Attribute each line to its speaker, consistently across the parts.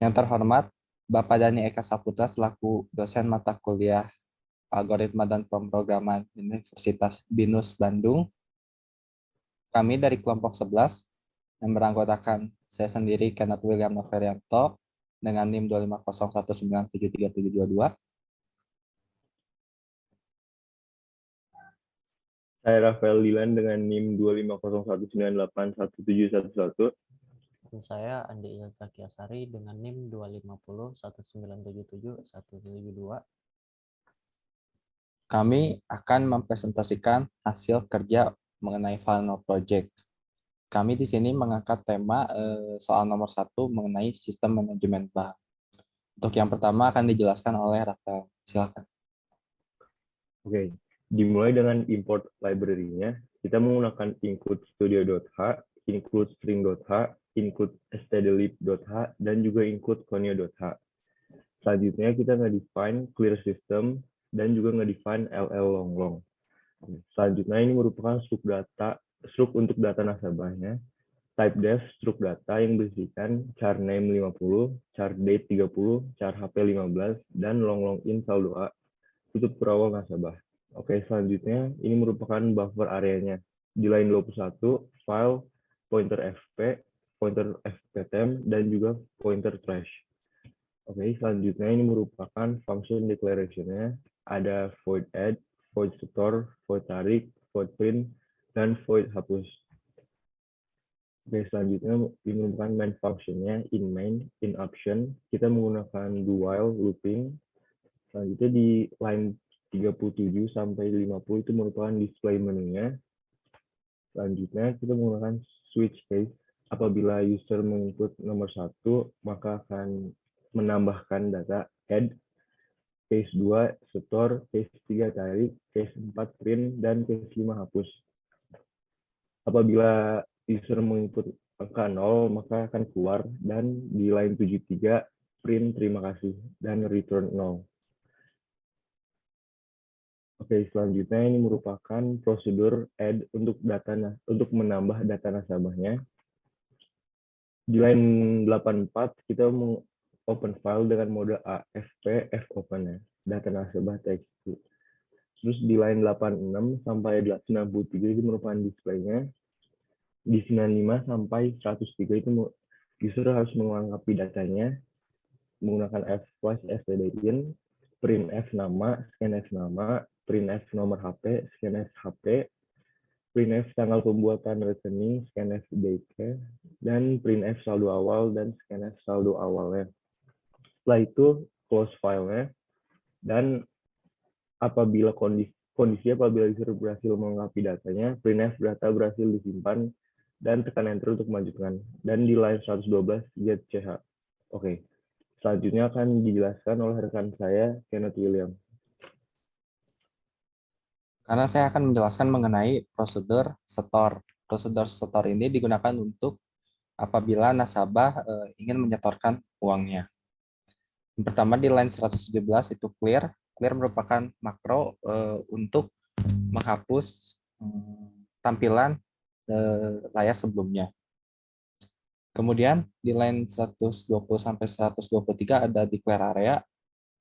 Speaker 1: Yang terhormat, Bapak Dani Eka Saputra selaku dosen mata kuliah Algoritma dan Pemrograman Universitas BINUS Bandung. Kami dari kelompok 11 yang beranggotakan saya sendiri Kenneth William Noverianto dengan NIM 25019737722.
Speaker 2: Saya Rafael Dilan dengan NIM 25019817111.
Speaker 3: Dan saya Andi Ilza Kiasari dengan NIM 25019777172.
Speaker 1: Kami akan mempresentasikan hasil kerja mengenai final project. Kami di sini mengangkat tema soal nomor 1 mengenai sistem manajemen bahan. Untuk yang pertama akan dijelaskan oleh Rafael. Silakan.
Speaker 2: Oke, dimulai dengan import library-nya. Kita menggunakan include studio.h, include string.h, include stdlib.h, dan juga include conio.h. Selanjutnya kita nge-define clear system dan juga nge-define ll long. Selanjutnya ini merupakan struk untuk data nasabahnya. Type def struk data yang berisikan char name 50, char date 30, char hp 15, dan long in saldo A, tutup berawal nasabah. Oke, selanjutnya ini merupakan buffer areanya. Di line 21, file, pointer fp, pointer fptem, dan juga pointer trash. Oke, selanjutnya ini merupakan function declaration-nya. Ada void add, void store, void tarik, void print, dan void hapus. Oke, selanjutnya ini merupakan main function-nya. In main, in option, kita menggunakan do while looping. Selanjutnya di line 37 sampai 50 itu merupakan display menunya. Selanjutnya kita menggunakan switch case. Apabila user menginput nomor 1, maka akan menambahkan data add, case 2 store, case 3 tarik, case 4 print, dan case 5 hapus. Apabila user menginput angka 0, maka akan keluar, dan di line 73 print terima kasih dan return 0. Oke, selanjutnya ini merupakan prosedur add untuk menambah data nasabahnya. Di line 84 kita open file dengan mode AFP fopen ya, data nasabah txt. Terus di line 86 sampai 93 itu merupakan display-nya. Di 95 sampai 103 itu user harus melengkapi datanya menggunakan f/stdin, printf nama, scanf nama, printf nomor HP, scanf HP, printf tanggal pembuatan rekening, scanf date, dan printf saldo awal dan scanf saldo awalnya. Setelah itu close filenya, dan apabila kondisi apabila user berhasil melengkapi datanya, printf data berhasil disimpan dan tekan enter untuk melanjutkan. Dan di line 112 get ch. Oke. Selanjutnya akan dijelaskan oleh rekan saya, Kenneth William.
Speaker 1: Karena saya akan menjelaskan mengenai prosedur store. Prosedur store ini digunakan untuk apabila nasabah ingin menyetorkan uangnya. Yang pertama di line 117 itu clear. Clear merupakan makro untuk menghapus tampilan layar sebelumnya. Kemudian di line 120 sampai 123 ada declare area.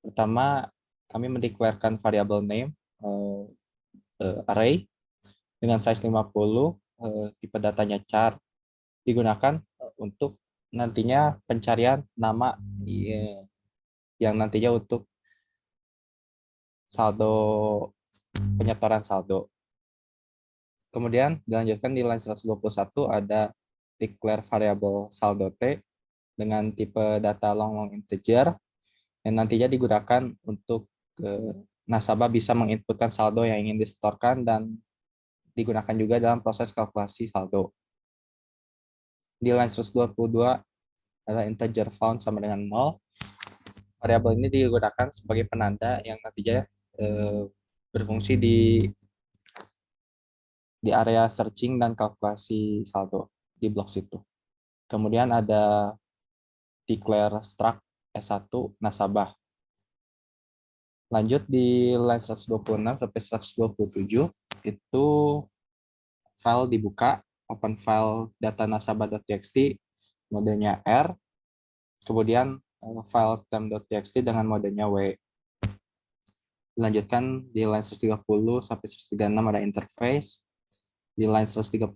Speaker 1: Pertama, kami mendeklarkan variabel name array dengan size 50, tipe datanya char, digunakan untuk nantinya pencarian nama yang nantinya untuk saldo, penyetoran saldo. Kemudian dilanjutkan di line 121 ada declare variable saldo T dengan tipe data long integer yang nantinya digunakan untuk nasabah bisa menginputkan saldo yang ingin disetorkan dan digunakan juga dalam proses kalkulasi saldo. Di line 122 adalah integer found sama dengan 0. Variabel ini digunakan sebagai penanda yang nantinya berfungsi di area searching dan kalkulasi saldo di blok situ. Kemudian ada declare struct S1 nasabah. Lanjut di line 126 sampai 127 itu file dibuka, open file data nasabah.txt, modenya R, kemudian file temp.txt dengan modenya W. Dilanjutkan di line 130 sampai 136 ada interface. Di line 139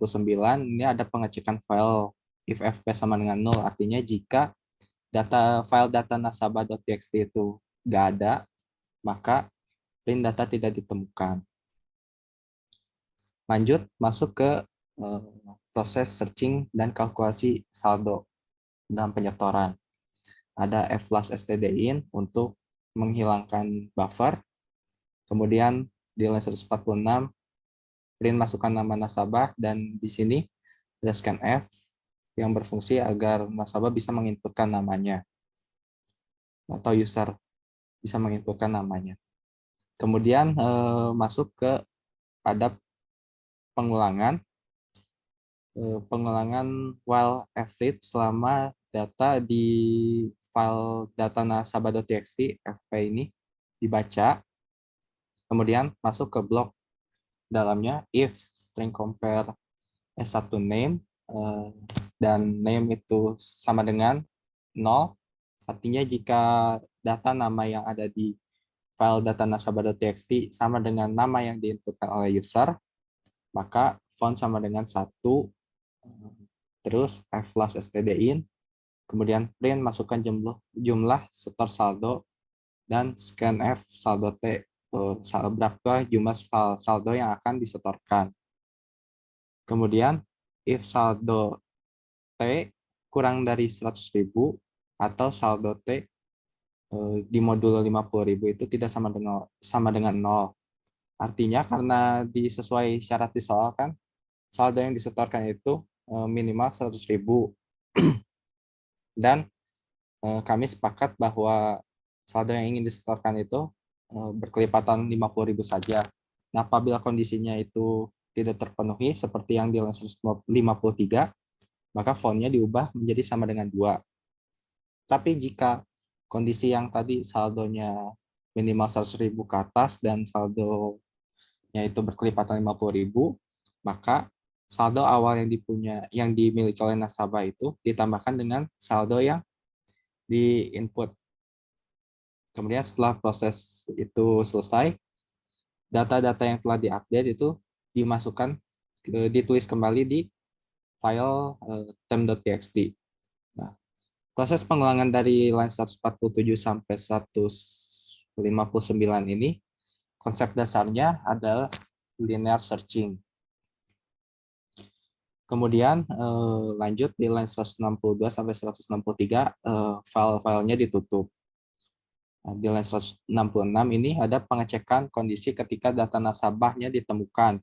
Speaker 1: ini ada pengecekan file if fp sama dengan 0, artinya jika file data nasabah.txt itu nggak ada, maka print data tidak ditemukan. Lanjut masuk ke proses searching dan kalkulasi saldo dalam penyetoran. Ada f+stdin untuk menghilangkan buffer. Kemudian di line 146 print masukkan nama nasabah, dan di sini ada scanf yang berfungsi agar nasabah bisa menginputkan namanya atau user bisa menginputkan namanya. Kemudian masuk ke ada pengulangan while fread selama data di file data nasabah.txt fp ini dibaca. Kemudian masuk ke blok dalamnya if string compare s1 name dan name itu sama dengan 0, artinya jika data nama yang ada di file data nasabah.txt sama dengan nama yang diinputkan oleh user, maka font sama dengan 1, terus f+stdin, kemudian print masukkan jumlah setor saldo, dan scanf saldo T, berapa jumlah saldo yang akan disetorkan. Kemudian if saldo T kurang dari 100.000 atau saldo T di modul 50.000 itu tidak sama dengan 0. Artinya karena sesuai syarat di soal kan, saldo yang disetorkan itu minimal 100.000. Dan kami sepakat bahwa saldo yang ingin disetorkan itu berkelipatan 50.000 saja. Nah, apabila kondisinya itu tidak terpenuhi seperti yang di line 153, maka fontnya diubah menjadi sama dengan 2. Tapi jika kondisi yang tadi saldonya minimal 100.000 ke atas dan saldonya itu berkelipatan 50.000, maka saldo awal yang dimiliki oleh nasabah itu ditambahkan dengan saldo yang di input. Kemudian setelah proses itu selesai, data-data yang telah diupdate itu ditulis kembali di file temp.txt. Nah, proses pengulangan dari line 147 sampai 159 ini, konsep dasarnya adalah linear searching. Kemudian lanjut di line 162 sampai 163, file-filenya ditutup. Nah, di line 166 ini ada pengecekan kondisi ketika data nasabahnya ditemukan.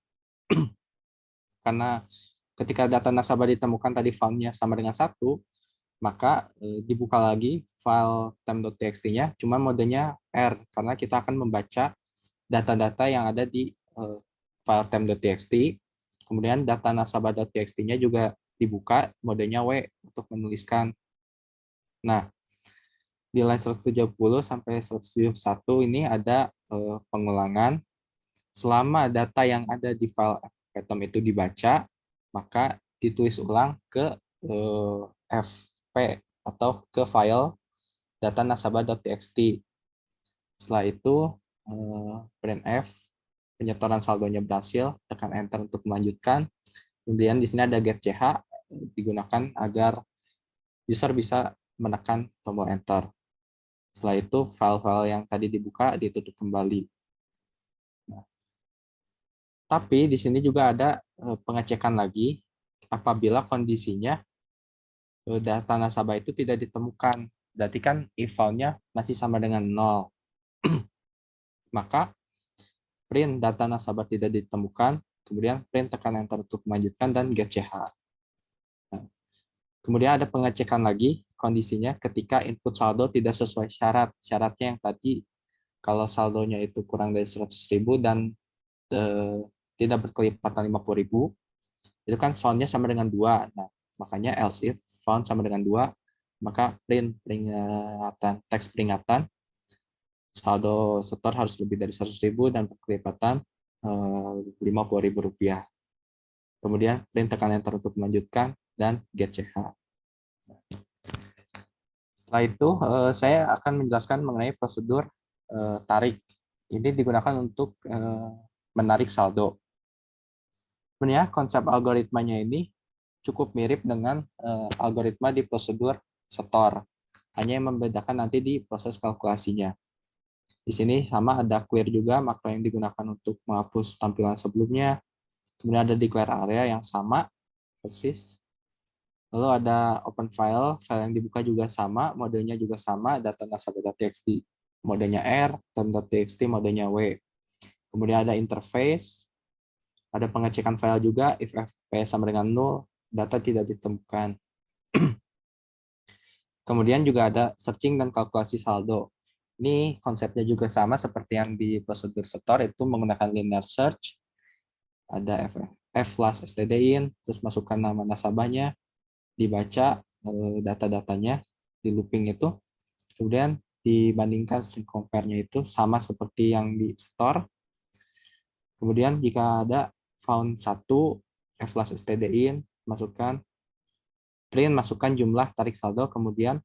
Speaker 1: Karena ketika data nasabah ditemukan tadi fontnya sama dengan 1, maka dibuka lagi file temp.txt-nya, cuma modenya R, karena kita akan membaca data-data yang ada di file temp.txt. Kemudian data nasabah.txt-nya juga dibuka, modenya W untuk menuliskan. Nah, di line 170 sampai 171 ini ada pengulangan. Selama data yang ada di file fptom itu dibaca, maka ditulis ulang ke fp atau ke file data nasabah.txt. Setelah itu printf, penyetoran saldonya berhasil, tekan enter untuk melanjutkan. Kemudian di sini ada getch, digunakan agar user bisa menekan tombol enter. Setelah itu file-file yang tadi dibuka ditutup kembali. Nah, tapi di sini juga ada pengecekan lagi apabila kondisinya data nasabah itu tidak ditemukan. Berarti kan if file-nya masih sama dengan 0. Maka print data nasabah tidak ditemukan, kemudian print tekan enter untuk melanjutkan dan getch. Nah, kemudian ada pengecekan lagi kondisinya ketika input saldo tidak sesuai syarat. Syaratnya yang tadi, kalau saldonya itu kurang dari 100.000 dan tidak berkelipatan 50.000, itu kan fontnya sama dengan 2. Nah, makanya else if font sama dengan 2, maka print peringatan, teks peringatan, saldo setor harus lebih dari 100.000 dan berkelipatan Rp50.000. Kemudian print tekan enter untuk melanjutkan dan getch. Setelah Setelah itu saya akan menjelaskan mengenai prosedur tarik. Ini digunakan untuk menarik saldo. Sebenarnya konsep algoritmanya ini cukup mirip dengan algoritma di prosedur setor. Hanya yang membedakan nanti di proses kalkulasinya. Di sini sama ada clear juga makro yang digunakan untuk menghapus tampilan sebelumnya. Kemudian ada declare area yang sama persis. Lalu ada open file, file yang dibuka juga sama, modenya juga sama, data nasabah.txt modenya R, term.txt modenya W. Kemudian ada interface, ada pengecekan file juga, if fp sama dengan 0, data tidak ditemukan. Kemudian juga ada searching dan kalkulasi saldo. Ini konsepnya juga sama seperti yang di prosedur setor, itu menggunakan linear search, ada flash stdin, terus masukkan nama nasabahnya, dibaca data-datanya di looping itu, kemudian dibandingkan string compare-nya itu sama seperti yang di store. Kemudian jika ada found 1 flash stdin, masukkan print, masukkan jumlah tarik saldo, kemudian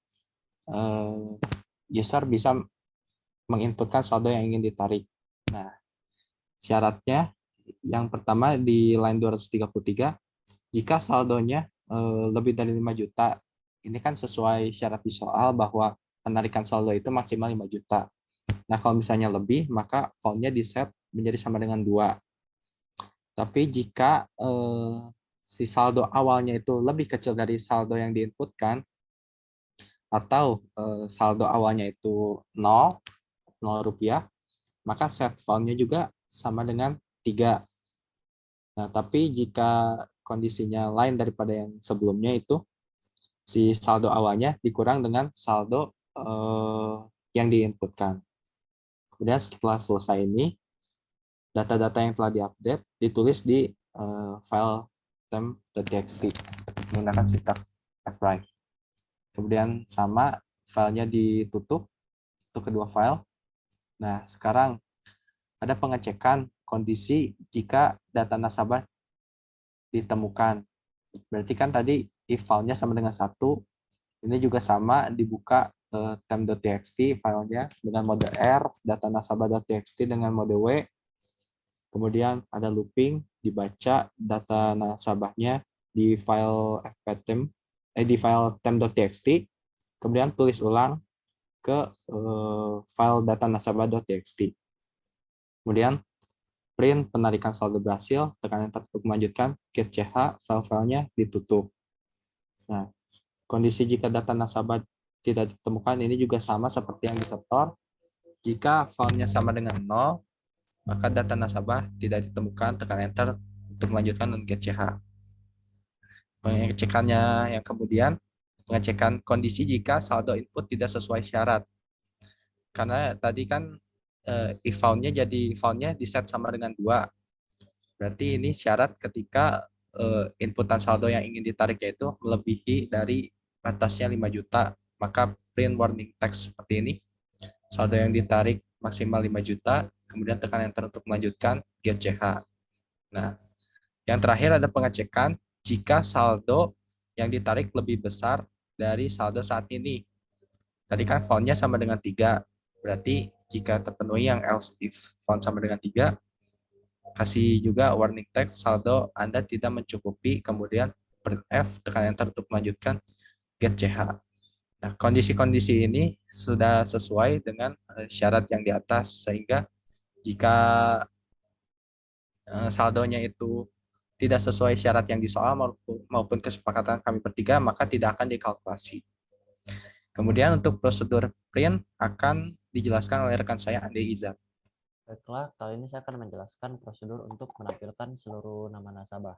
Speaker 1: user bisa menginputkan saldo yang ingin ditarik. Nah, syaratnya yang pertama di line 233, jika saldonya lebih dari 5 juta, ini kan sesuai syarat di soal bahwa penarikan saldo itu maksimal 5 juta. Nah, kalau misalnya lebih, maka found-nya di-set menjadi sama dengan 2. Tapi jika si saldo awalnya itu lebih kecil dari saldo yang diinputkan, atau saldo awalnya itu 0 rupiah, maka set found-nya juga sama dengan 3. Nah, tapi jika kondisinya lain daripada yang sebelumnya itu, si saldo awalnya dikurang dengan saldo yang diinputkan. Kemudian setelah selesai ini, data-data yang telah diupdate ditulis di file temp.txt menggunakan sintaks fwrite. Kemudian sama filenya ditutup untuk kedua file. Nah, sekarang ada pengecekan kondisi jika data nasabah ditemukan. Berarti kan tadi if file-nya sama dengan 1, ini juga sama dibuka temp.txt filenya dengan mode R, data nasabah.txt dengan mode W, kemudian ada looping, dibaca data nasabahnya di file fptem, di file temp.txt, kemudian tulis ulang ke file data nasabah.txt. Kemudian print penarikan saldo berhasil, tekan enter untuk melanjutkan, get ch, file-filenya ditutup. Nah, kondisi jika data nasabah tidak ditemukan ini juga sama seperti yang disetor. Jika filenya sama dengan 0, maka data nasabah tidak ditemukan, tekan enter untuk melanjutkan dan get ch. Pengecekannya yang kemudian, pengecekan kondisi jika saldo input tidak sesuai syarat. Karena tadi kan if found-nya jadi found-nya di set sama dengan 2. Berarti ini syarat ketika inputan saldo yang ingin ditarik yaitu melebihi dari batasnya 5 juta. Maka print warning text seperti ini. Saldo yang ditarik maksimal 5 juta, kemudian tekan enter untuk melanjutkan, get ch. Nah, yang terakhir ada pengecekan jika saldo yang ditarik lebih besar dari saldo saat ini. Tadi kan found-nya sama dengan 3. Berarti jika terpenuhi yang else if found sama dengan 3, kasih juga warning text saldo Anda tidak mencukupi, kemudian print F, tekan enter untuk melanjutkan, get ch. Nah, kondisi-kondisi ini sudah sesuai dengan syarat yang di atas, sehingga jika saldonya itu tidak sesuai syarat yang di soal maupun kesepakatan kami bertiga, maka tidak akan dikalkulasi. Kemudian untuk prosedur print akan dijelaskan oleh rekan saya Andi Izat.
Speaker 3: Baiklah, kali ini saya akan menjelaskan prosedur untuk menampilkan seluruh nama nasabah.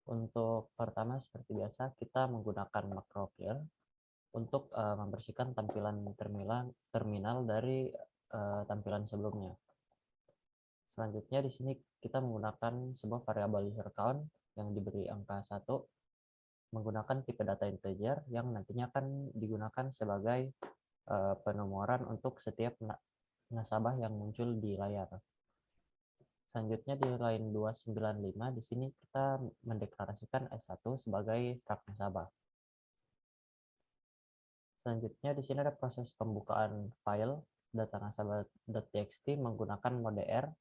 Speaker 3: Untuk pertama, seperti biasa, kita menggunakan makro clear untuk membersihkan tampilan terminal dari tampilan sebelumnya. Selanjutnya di sini kita menggunakan sebuah variabel user count yang diberi angka 1 menggunakan tipe data integer yang nantinya akan digunakan sebagai penomoran untuk setiap nasabah yang muncul di layar. Selanjutnya di line 295 di sini kita mendeklarasikan S1 sebagai struct nasabah. Selanjutnya di sini ada proses pembukaan file data nasabah.txt menggunakan mode R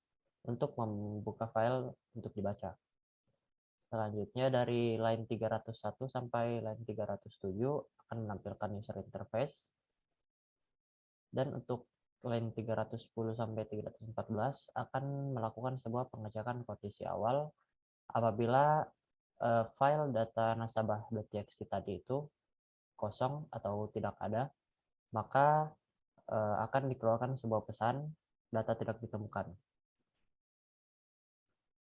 Speaker 3: untuk membuka file untuk dibaca. Selanjutnya dari line 301 sampai line 307 akan menampilkan user interface. Dan untuk line 310 sampai 314 akan melakukan sebuah pengecekan kondisi awal apabila file data nasabah.txt tadi itu kosong atau tidak ada, maka akan dikeluarkan sebuah pesan data tidak ditemukan.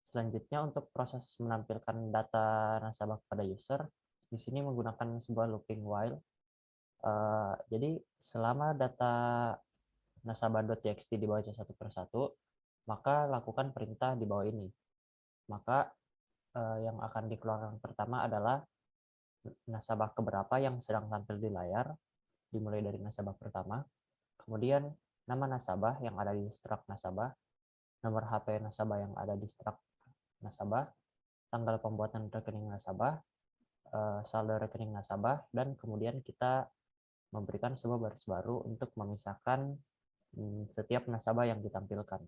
Speaker 3: Selanjutnya untuk proses menampilkan data nasabah kepada user, di sini menggunakan sebuah looping while. Jadi selama data nasabah.txt dibaca satu persatu, maka lakukan perintah di bawah ini. Maka yang akan dikeluarkan pertama adalah nasabah keberapa yang sedang tampil di layar, dimulai dari nasabah pertama, kemudian nama nasabah yang ada di struct nasabah, nomor HP nasabah yang ada di struct nasabah, tanggal pembuatan rekening nasabah, saldo rekening nasabah, dan kemudian kita memberikan sebuah baris baru untuk memisahkan setiap nasabah yang ditampilkan.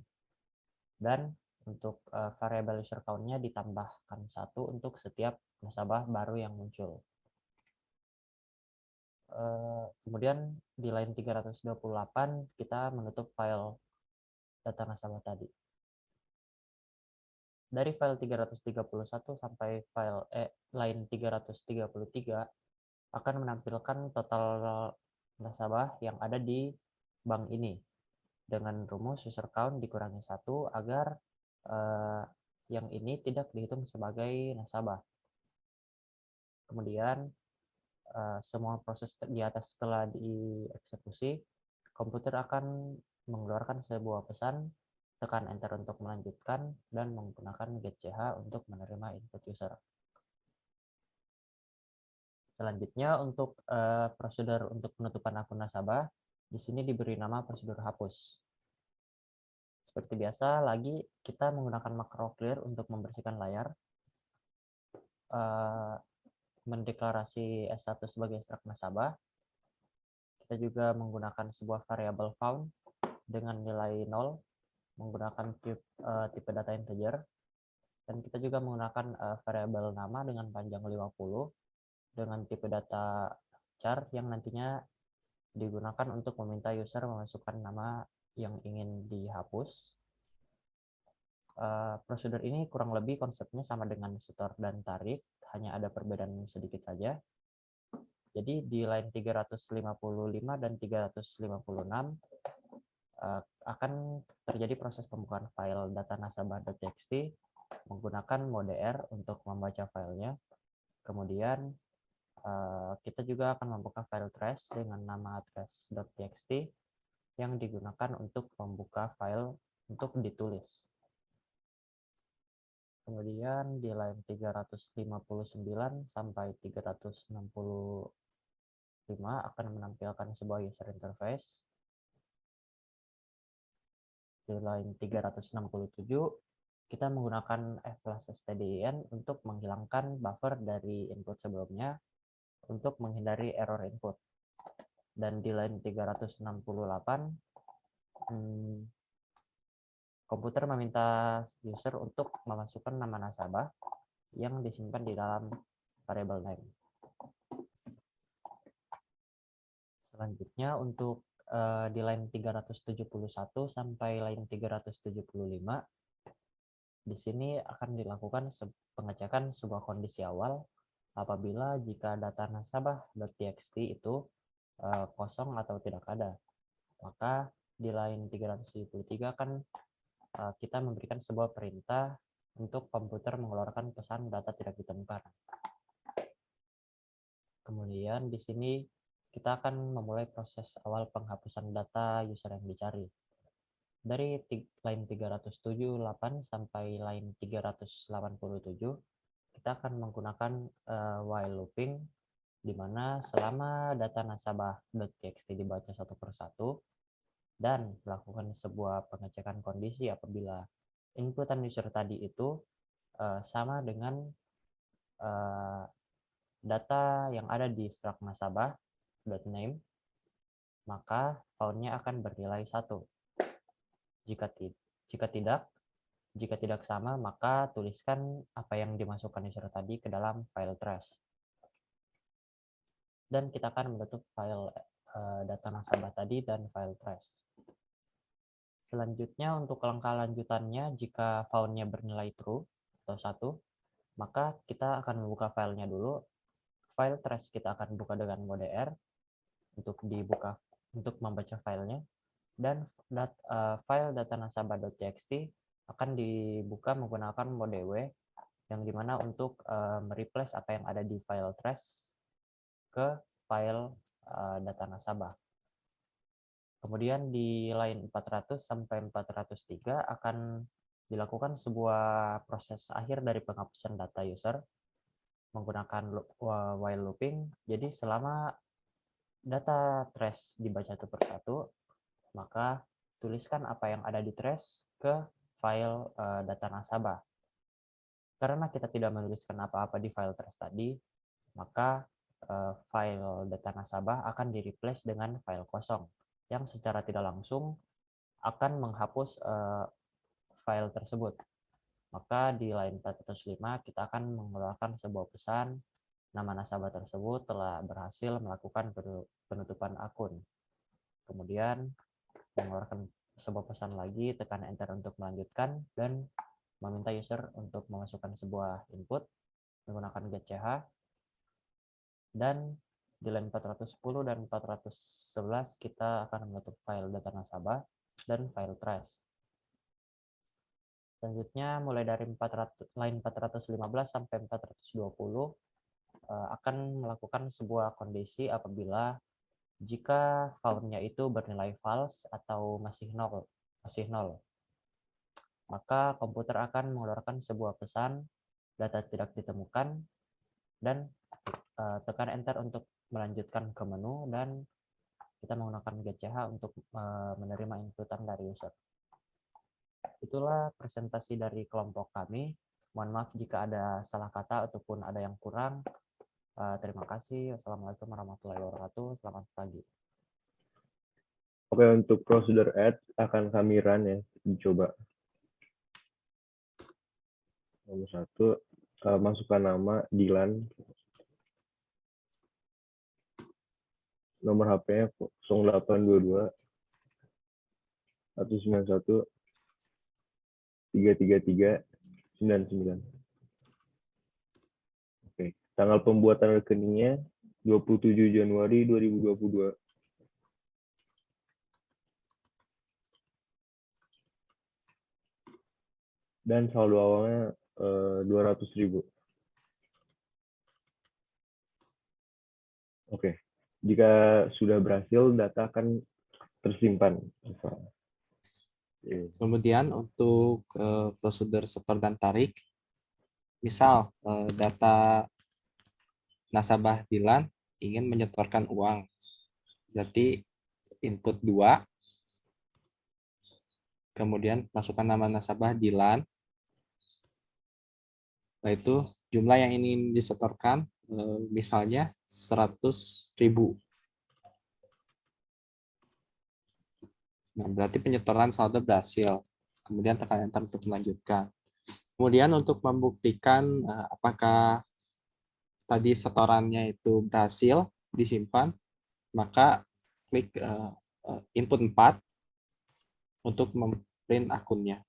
Speaker 3: Dan untuk variabel user count-nya ditambahkan 1 untuk setiap nasabah baru yang muncul. Kemudian di line 328 kita menutup file data nasabah tadi. Dari file 331 sampai file line 333 akan menampilkan total nasabah yang ada di bank ini dengan rumus user count dikurangi 1 agar yang ini tidak dihitung sebagai nasabah. Kemudian semua proses di atas setelah dieksekusi, komputer akan mengeluarkan sebuah pesan, tekan enter untuk melanjutkan, dan menggunakan get ch untuk menerima input user. Selanjutnya untuk prosedur untuk penutupan akun nasabah, di sini diberi nama prosedur hapus. Seperti biasa, lagi kita menggunakan makro clear untuk membersihkan layar, mendeklarasi S1 sebagai struct nasabah. Kita juga menggunakan sebuah variabel found dengan nilai 0, menggunakan tipe data integer, dan kita juga menggunakan variabel nama dengan panjang 50 dengan tipe data char yang nantinya digunakan untuk meminta user memasukkan nama yang ingin dihapus. Prosedur ini kurang lebih konsepnya sama dengan store dan tarik, hanya ada perbedaan sedikit saja. Jadi di line 355 dan 356 akan terjadi proses pembukaan file data nasabah.txt menggunakan mode R untuk membaca filenya. Kemudian kita juga akan membuka file trace dengan nama trace.txt yang digunakan untuk membuka file untuk ditulis. Kemudian di line 359 sampai 365 akan menampilkan sebuah user interface. Di line 367 kita menggunakan f+stdin untuk menghilangkan buffer dari input sebelumnya untuk menghindari error input. Dan di line 368 komputer meminta user untuk memasukkan nama nasabah yang disimpan di dalam variable name. Selanjutnya untuk di line 371 sampai line 375, di sini akan dilakukan pengecekan sebuah kondisi awal apabila jika data nasabah.txt itu kosong atau tidak ada. Maka di line 373 kan kita memberikan sebuah perintah untuk komputer mengeluarkan pesan data tidak ditemukan. Kemudian di sini kita akan memulai proses awal penghapusan data user yang dicari. Dari line 378 sampai line 387, kita akan menggunakan while looping, di mana selama data nasabah.txt dibaca satu persatu, dan melakukan sebuah pengecekan kondisi apabila inputan user tadi itu sama dengan data yang ada di struct nasabah.name, maka found-nya akan bernilai 1. Jika tidak sama, maka tuliskan apa yang dimasukkan user tadi ke dalam file trash. Dan kita akan menutup file data nasabah tadi dan file trash. Selanjutnya untuk langkah lanjutannya, jika found-nya bernilai true atau 1, maka kita akan membuka filenya dulu. File trash kita akan buka dengan mode R untuk membaca filenya, dan file data nasabah.txt akan dibuka menggunakan mode W, yang dimana untuk mereplace apa yang ada di file trash ke file data nasabah. Kemudian di line 400 sampai 403 akan dilakukan sebuah proses akhir dari penghapusan data user menggunakan while looping. Jadi selama data trash dibaca satu persatu, maka tuliskan apa yang ada di trash ke file data nasabah. Karena kita tidak menuliskan apa-apa di file trash tadi, maka file data nasabah akan di-replace dengan file kosong, yang secara tidak langsung akan menghapus file tersebut. Maka di line 405 kita akan mengeluarkan sebuah pesan, nama nasabah tersebut telah berhasil melakukan penutupan akun. Kemudian mengeluarkan sebuah pesan lagi, tekan enter untuk melanjutkan, dan meminta user untuk memasukkan sebuah input menggunakan getCH. Dan di line 410 dan 411 kita akan menutup file data nasabah dan file trash. Selanjutnya mulai dari line 415 sampai 420 akan melakukan sebuah kondisi apabila jika found-nya itu bernilai false atau masih nol. Maka komputer akan mengeluarkan sebuah pesan data tidak ditemukan, dan tekan enter untuk melanjutkan ke menu, dan kita menggunakan getCH untuk menerima inputan dari user. Itulah presentasi dari kelompok kami. Mohon maaf jika ada salah kata ataupun ada yang kurang. Terima kasih. Wassalamualaikum warahmatullahi wabarakatuh. Selamat pagi.
Speaker 2: Oke, untuk prosedur add akan kami run ya, dicoba. Nomor 1, masukkan nama Dilan. Nomor HP-nya 0822 191 333 99. Oke, tanggal pembuatan rekeningnya 27 Januari 2022. Dan saldo awalnya 200.000. Oke, jika sudah berhasil, data akan tersimpan.
Speaker 1: Kemudian untuk prosedur setor dan tarik, misal data nasabah Dilan ingin menyetorkan uang, berarti input 2, kemudian masukkan nama nasabah Dilan, setelah itu jumlah yang ingin disetorkan misalnya 100.000. Nah, berarti penyetoran saldo berhasil. Kemudian tekan enter untuk melanjutkan. Kemudian untuk membuktikan apakah tadi setorannya itu berhasil disimpan, maka klik input 4 untuk memprint akunnya.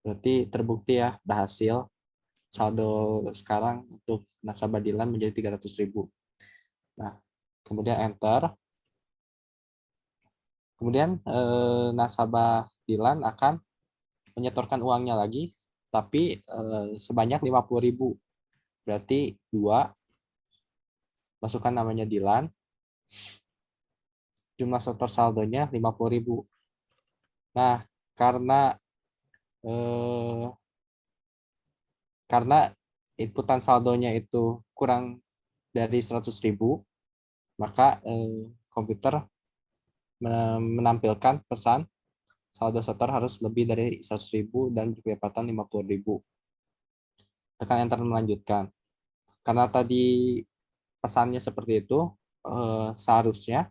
Speaker 1: Berarti terbukti ya berhasil. Saldo sekarang untuk nasabah Dilan menjadi 300.000. Nah, kemudian enter. Kemudian nasabah Dilan akan menyetorkan uangnya lagi, tapi sebanyak 50.000. Berarti 2, masukkan namanya Dilan, jumlah setor saldonya 50.000. Nah, karena inputan saldonya itu kurang dari 100.000, maka komputer menampilkan pesan saldo setor harus lebih dari 100.000 dan kelipatan 50.000. Tekan enter melanjutkan. Karena tadi pesannya seperti itu, seharusnya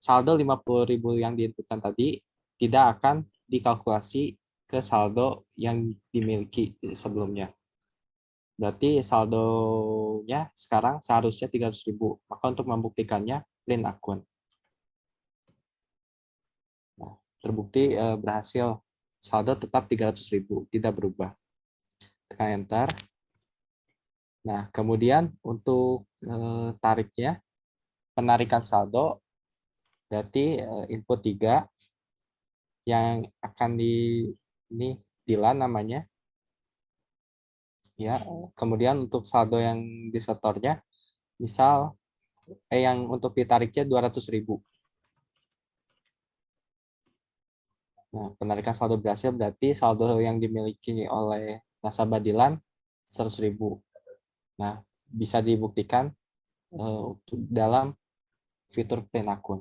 Speaker 1: saldo 50.000 yang diinputkan tadi tidak akan dikalkulasi ke saldo yang dimiliki sebelumnya. Berarti saldonya sekarang seharusnya 300.000. Maka untuk membuktikannya, print akun. Nah, terbukti berhasil. Saldo tetap 300.000, tidak berubah. Tekan enter. Nah, kemudian untuk tariknya, penarikan saldo, berarti input 3 yang akan ini Dilan namanya. Ya, kemudian untuk saldo yang disetornya, misal yang untuk ditariknya 200.000. Nah, penarikan saldo berhasil berarti saldo yang dimiliki oleh nasabah Dilan 100.000. Nah, bisa dibuktikan dalam fitur print akun.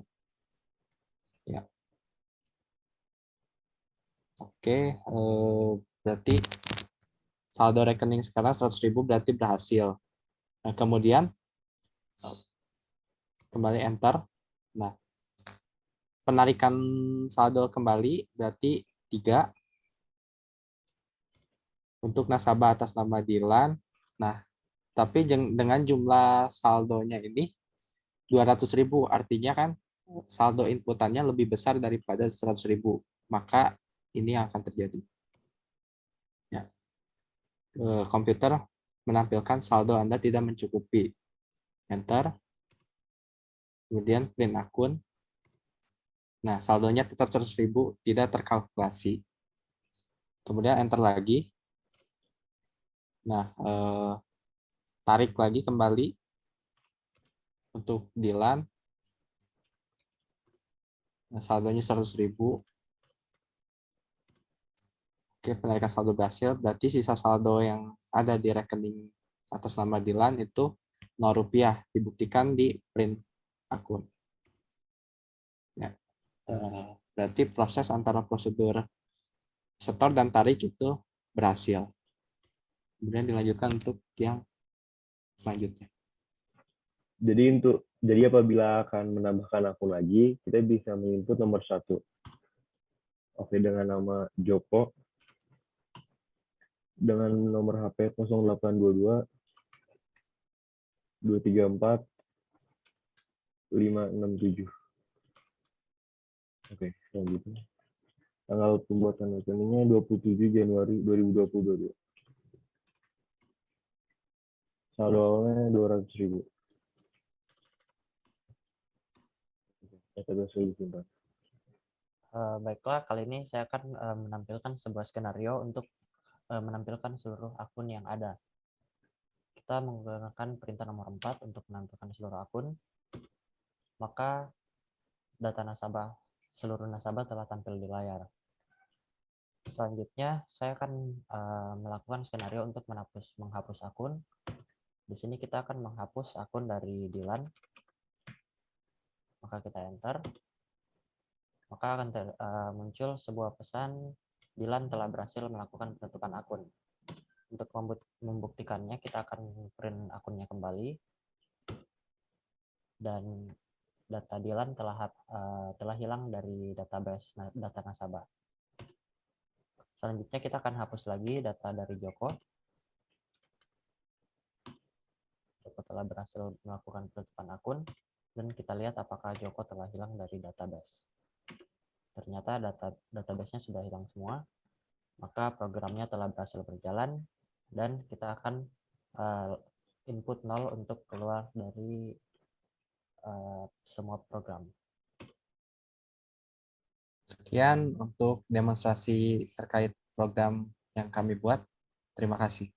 Speaker 1: Ya. Oke, berarti saldo rekening sekarang 100.000 berarti berhasil. Nah, kemudian kembali enter. Nah, penarikan saldo kembali berarti 3 untuk nasabah atas nama Dilan. Nah, tapi dengan jumlah saldonya ini 200.000, artinya kan saldo inputannya lebih besar daripada 100.000. Maka ini yang akan terjadi. Ya. Komputer menampilkan saldo Anda tidak mencukupi. Enter. Kemudian print akun. Nah, saldonya tetap 100.000, tidak terkalkulasi. Kemudian enter lagi. Nah, tarik lagi kembali untuk Dilan. Nah, saldonya 100.000. Oke, penarikan saldo berhasil. Berarti sisa saldo yang ada di rekening atas nama Dilan itu Rp0. Dibuktikan di print akun. Ya. Berarti proses antara prosedur setor dan tarik itu berhasil. Kemudian dilanjutkan untuk yang selanjutnya.
Speaker 2: Jadi apabila akan menambahkan akun lagi, kita bisa menginput nomor 1. Oke, dengan nama Joko, dengan nomor HP 0822 234 567. Oke, selanjutnya. Tanggal pembuatan rekeningnya 27 Januari 2022. Saldo awalnya 200.000.
Speaker 3: Baiklah, kali ini saya akan menampilkan sebuah skenario untuk menampilkan seluruh akun yang ada. Kita menggunakan perintah nomor 4 untuk menampilkan seluruh akun. Maka data seluruh nasabah telah tampil di layar. Selanjutnya, saya akan melakukan skenario untuk menghapus akun. Di sini kita akan menghapus akun dari Dilan. Maka kita enter. Maka akan muncul sebuah pesan, Dilan telah berhasil melakukan penutupan akun. Untuk membuktikannya, kita akan print akunnya kembali. Dan data Dilan telah hilang dari database data nasabah. Selanjutnya kita akan hapus lagi data dari Joko. Joko telah berhasil melakukan penutupan akun, dan kita lihat apakah Joko telah hilang dari database. Ternyata database-nya sudah hilang semua, maka programnya telah berhasil berjalan, dan kita akan input 0 untuk keluar dari semua program.
Speaker 1: Sekian untuk demonstrasi terkait program yang kami buat. Terima kasih.